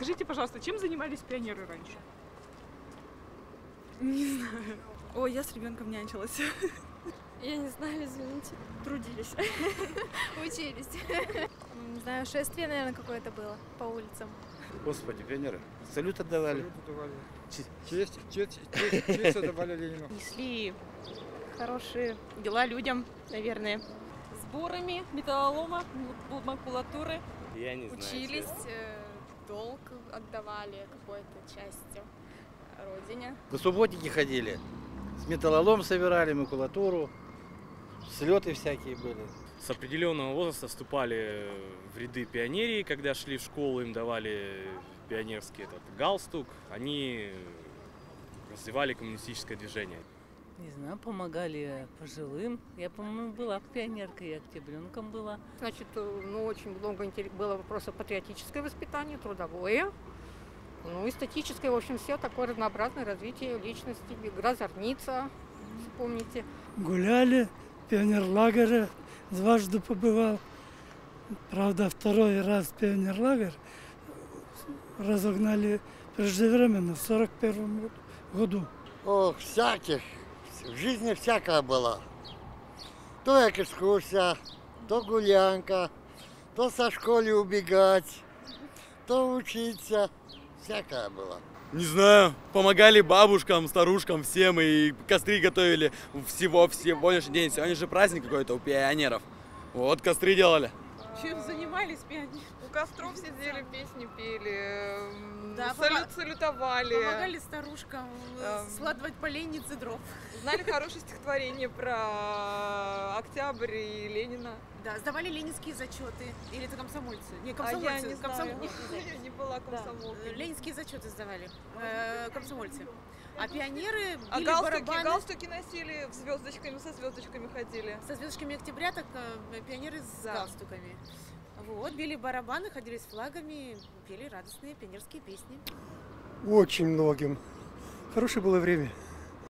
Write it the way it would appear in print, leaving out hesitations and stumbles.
Скажите, пожалуйста, чем занимались пионеры раньше? Не знаю. Ой, я с ребенком нянчилась. Я не знаю, извините. Трудились. Учились. Не знаю, шествие, наверное, какое-то было по улицам. Господи, пионеры. Салют отдавали. Честь отдавали Ленину. Несли хорошие дела людям, наверное. Сборами металлолома, макулатуры. Я не знаю. Учились, долг отдавали какой-то частью родине. До субботники ходили. С металлолом собирали, макулатуру. Слеты всякие были. С определенного возраста вступали в ряды пионерии, когда шли в школу, им давали пионерский галстук, они развивали коммунистическое движение. Не знаю, помогали пожилым. Я, по-моему, была пионеркой, я октябренком была. Значит, очень много было вопросов патриотическое воспитание, трудовое, эстетическое, в общем, все такое разнообразное развитие личности, грозорница, вспомните. Гуляли, пионерлагеря, дважды побывал. Правда, второй раз пионерлагерь разогнали преждевременно, в 1941 году. Ох, всяких. В жизни всякое было. То экскурсия, то гулянка, то со школы убегать, то учиться. Всякое было. Не знаю, помогали бабушкам, старушкам, всем, и костры готовили всего сегодняшний день. Сегодня же праздник какой-то у пионеров. Вот, костры делали. Чем занимались пионеры? У костров сидели, песни пели, Да, салютовали. Помогали старушкам складывать поленницы дров. Знали хорошее стихотворение про Октябрь и Ленина. Да, сдавали ленинские зачеты. Или это комсомольцы? Не, А комсомольцы. я не знаю, я не была комсомолкой. Ленинские зачеты сдавали. Комсомольцы. А пионеры А били галстуки, барабаны. галстуки носили, со звездочками ходили. Со звездочками октября, так пионеры с галстуками. Вот, били барабаны, ходили с флагами, пели радостные пионерские песни. Очень многим. Хорошее было время.